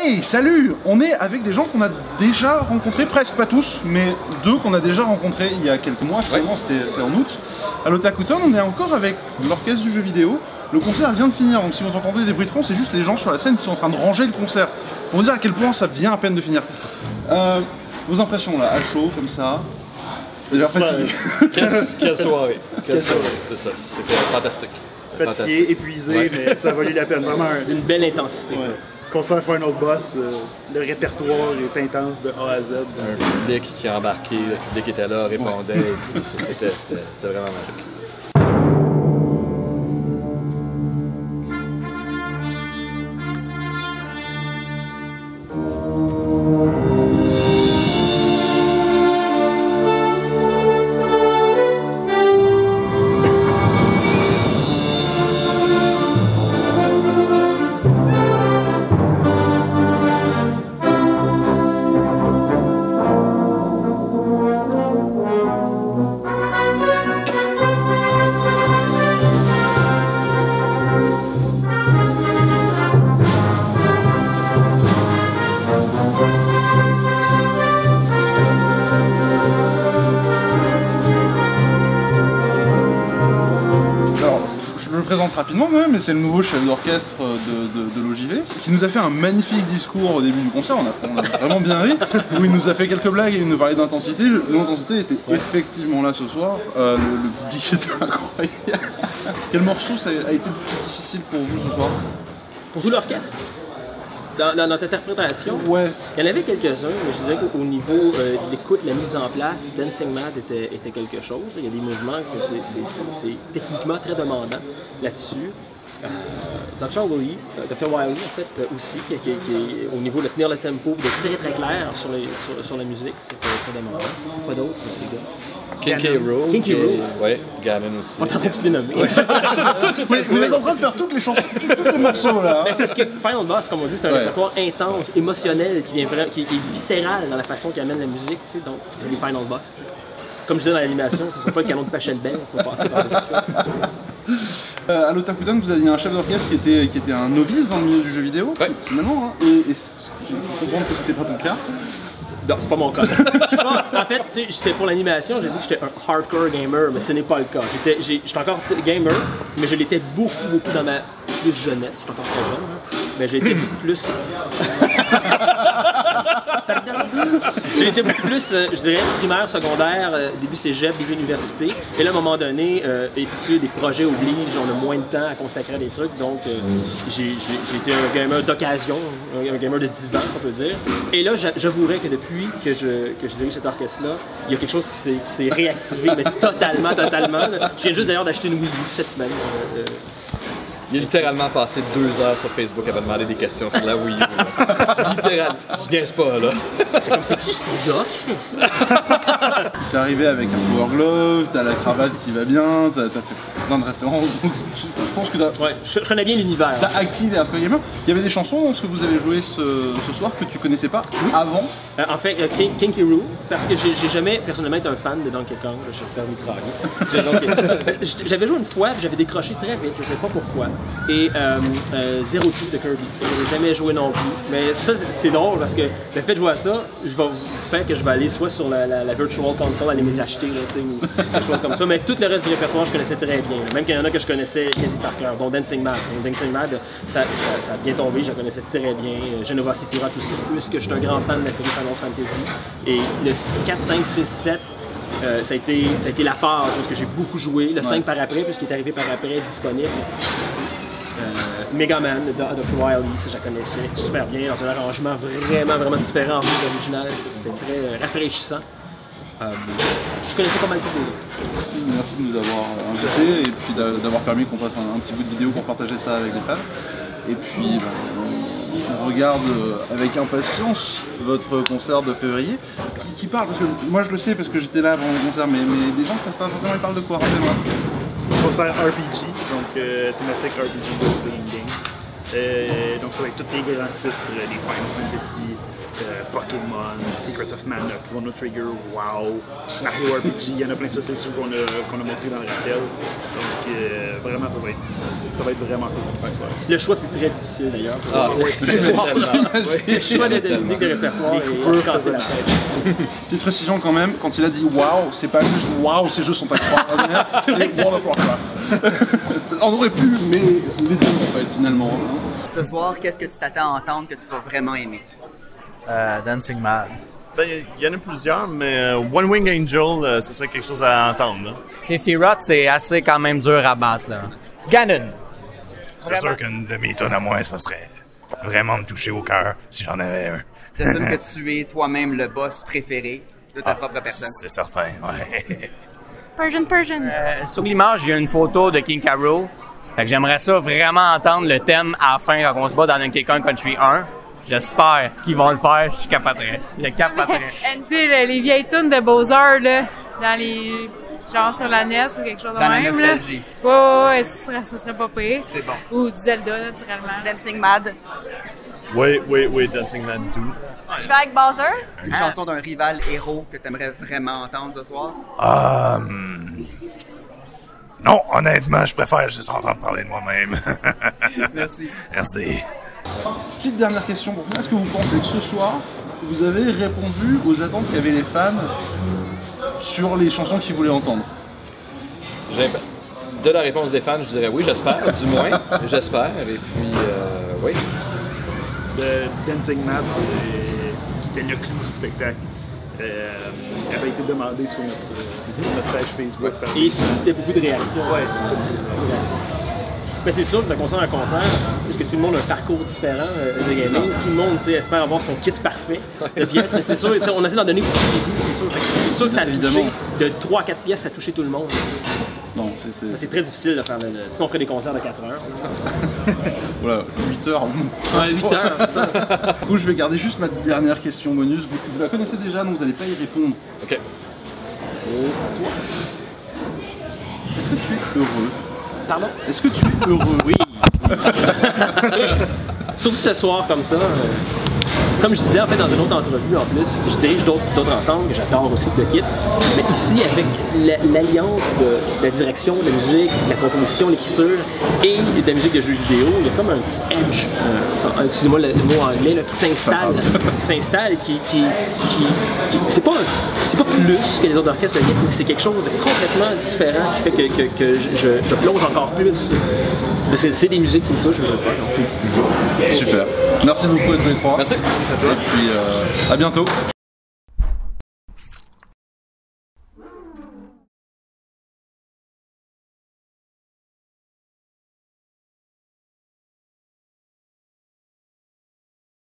Hey, salut! On est avec des gens qu'on a déjà rencontrés, presque pas tous, mais deux qu'on a déjà rencontrés il y a quelques mois, finalement c'était en août. À l'Otakuton, on est encore avec l'orchestre du jeu vidéo. Le concert vient de finir, donc si vous entendez des bruits de fond, c'est juste les gens sur la scène qui sont en train de ranger le concert. Pour vous dire à quel point ça vient à peine de finir. Vos impressions là, à chaud, comme ça. Déjà fatigué. Quelle soirée, c'est ça, c'était fantastique. Fatigué, épuisé, mais ça a valu la peine, vraiment. D'une belle intensité. Ouais. Concert Final Boss, le répertoire est intense de A à Z. Un public qui a embarqué, le public était là, répondait, et puis c'était vraiment magique. Je le présente rapidement quand même, mais c'est le nouveau chef d'orchestre de l'OJV, qui nous a fait un magnifique discours au début du concert, on a vraiment bien ri, où il nous a fait quelques blagues et il nous parlait d'intensité. L'intensité était effectivement là ce soir, le public était incroyable. Quel morceau ça a été le plus difficile pour vous ce soir? Pour tout l'orchestre, dans notre interprétation, ouais. Il y en avait quelques-uns, mais je dirais qu'au niveau de l'écoute, la mise en place, Dancing Mad était quelque chose. Il y a des mouvements que c'est techniquement très demandant là-dessus. Dr. Wiley, en fait, aussi, qui est au niveau de tenir le tempo, d'être très clair sur la musique, c'était très demandant. Pas d'autres, les gars. Kinky Row. Ouais, Ganon aussi. On est en train de les nommer. Vous êtes en train de faire toutes les chansons, tous les morceaux là. Mais c'est parce que Final Boss, comme on dit, c'est un répertoire intense, émotionnel, qui est viscéral dans la façon qu'il amène la musique, tu sais, donc c'est les Final Boss. Tu sais. Comme je disais dans l'animation, ce ne sera pas le canon de Pachelbel, on peut passer par-dessus ça. À l'Otakuton, vous aviez un chef d'orchestre qui était un novice dans le milieu du jeu vidéo, finalement, hein, et j'ai pu comprendre que c'était pas ton cas. Non, c'est pas mon cas. En fait, c'était pour l'animation, j'ai dit que j'étais un hardcore gamer, mais ce n'est pas le cas. J'étais encore gamer, mais je l'étais beaucoup dans ma plus jeunesse. Je suis encore très jeune, hein, mais j'ai été beaucoup plus. J'ai été beaucoup plus, je dirais, primaire, secondaire, début cégep, début université. Et là, à un moment donné, études, des projets obligent, on a moins de temps à consacrer à des trucs. Donc, j'ai été un gamer d'occasion, un gamer de divan, si on peut dire. Et là, j'avouerais que depuis que je dirige cet orchestre-là, il y a quelque chose qui s'est réactivé, mais totalement. Je viens juste d'ailleurs d'acheter une Wii U cette semaine. Il a littéralement passé 2 heures sur Facebook à me demander des questions sur la Wii U. Littéralement. Tu viens pas là. C'est comme, c'est-tu Sega qui fait ça? T'es arrivé avec un Power Glove, t'as la cravate qui va bien, t'as fait plein de références, donc je pense que ouais, je connais bien l'univers. T'as acquis les Afro Gamers. Il y avait des chansons dans ce que vous avez joué ce soir que tu connaissais pas avant? En fait, Kinky Row, parce que j'ai jamais personnellement été un fan de Donkey Kong, je vais faire mitrailler. J'avais joué une fois, puis j'avais décroché très vite, je sais pas pourquoi. Et Zero Two de Kirby, je n'avais jamais joué non plus. Mais ça, c'est drôle parce que le fait de jouer à ça, je vais faire que je vais aller soit sur la Virtual Console, aller les acheter, là, ou des choses comme ça. Mais tout le reste du répertoire, je connaissais très bien. Même qu'il y en a que je connaissais quasi par cœur, dont Dancing Mad. Donc, Dancing Mad, ça a bien tombé, je la connaissais très bien. Genova Sephiroth aussi, puisque je suis un grand fan de la série Final Fantasy. Et le 4, 5, 6, 7, ça a été la phase où j'ai beaucoup joué. Le 5 par après, puisqu'il est arrivé par après, disponible ici. Mega Man de Dr. Wily, ça je la connaissais super bien, dans un arrangement vraiment différent en plus de l'original. C'était très rafraîchissant. Je connaissais pas mal tous les autres. Merci de nous avoir invités et puis d'avoir permis qu'on fasse un petit bout de vidéo pour partager ça avec les fans. Et puis on regarde avec impatience votre concert de février qui parle, parce que moi je le sais parce que j'étais là avant le concert, mais des gens ne savent pas forcément, ils parlent de quoi? Rappelez-moi. Concert RPG, donc thématique RPG Role Playing Game. Donc ça va être tous les grands titres, les Final Fantasy, Pokémon, Secret of Mana, Chrono Trigger, WoW, Mario RPG, il y en a plein, ça c'est sûr qu'on a montré dans le rappel. Donc vraiment ça va être vraiment cool. Le choix fut très difficile d'ailleurs. Ah, Le choix de musique de répertoire et se casser la tête. Petite précision quand même, quand il a dit wow, c'est pas juste wow, ces jeux sont extraordinaires, c'est World of Warcraft. On aurait pu, mais les deux en fait finalement. Ce soir, qu'est-ce que tu t'attends à entendre que tu vas vraiment aimer? Dancing Mad. Ben, il y en a plusieurs, mais One Wing Angel, ce serait quelque chose à entendre. Là. Sephiroth, c'est assez quand même dur à battre. Là. Ganon. C'est sûr qu'une demi-tonne à moins, ça serait vraiment me toucher au cœur si j'en avais un. J'assume que tu es toi-même le boss préféré de ta propre personne. C'est certain, ouais. Persian. Sur l'image, il y a une photo de King K. Rool. Fait que j'aimerais ça vraiment entendre le thème à la fin quand on se bat dans Donkey Kong Country 1. J'espère qu'ils vont le faire, je capoterais. Je capoterais. Tu sais, les vieilles tunes de Bowser, là, dans les... genre sur la NES ou quelque chose de Dans même, la nostalgie. là. Ouais, ça serait pas pire. C'est bon. Ou du Zelda, naturellement. Dancing Mad. Oui, Dancing Mad 2. Je fais avec Bowser. Une chanson d'un rival héros que tu aimerais vraiment entendre ce soir? Non, honnêtement, je préfère juste entendre parler de moi-même. Merci. Merci. Petite dernière question pour finir, est-ce que vous pensez que ce soir, vous avez répondu aux attentes qu'avaient les fans sur les chansons qu'ils voulaient entendre? De la réponse des fans, je dirais oui, j'espère, du moins, j'espère, et puis oui. Le Dancing Mad, qui était le clou du spectacle, avait été demandé sur notre page Facebook. Et suscitait beaucoup de réactions. Ouais, suscitait beaucoup de réactions. Mais c'est sûr que de concert en concert, puisque tout le monde a un parcours différent de gaming, tout le monde espère avoir son kit parfait de pièces, mais c'est sûr, on essaie d'en donner beaucoup de début, c'est sûr que ça a touché, de 3 à 4 pièces, ça a touché tout le monde. Non, c'est très difficile de faire si on ferait des concerts de 4 heures. Voilà, 8 heures. Ouais, 8 heures, c'est ça. Du coup, je vais garder juste ma dernière question bonus. Vous la connaissez déjà, donc vous n'allez pas y répondre. Ok. Toi, est-ce que tu es heureux? Pardon? Est-ce que tu es heureux? Oui. Surtout ce soir comme ça. Comme je disais en fait dans une autre entrevue en plus, je dirige d'autres ensembles que j'adore aussi de Kit. Mais ici, avec l'alliance de la direction, de la musique, de la composition, l'écriture et de la musique de jeux vidéo, il y a comme un petit edge, excusez-moi le mot anglais, là, qui s'installe, qui c'est pas plus que les autres orchestres de Kit, mais c'est quelque chose de complètement différent qui fait que je plonge encore plus. C'est parce que c'est des musiques qui me touchent, je veux pas. Super. Merci beaucoup à tous les trois. Merci. Et puis à bientôt.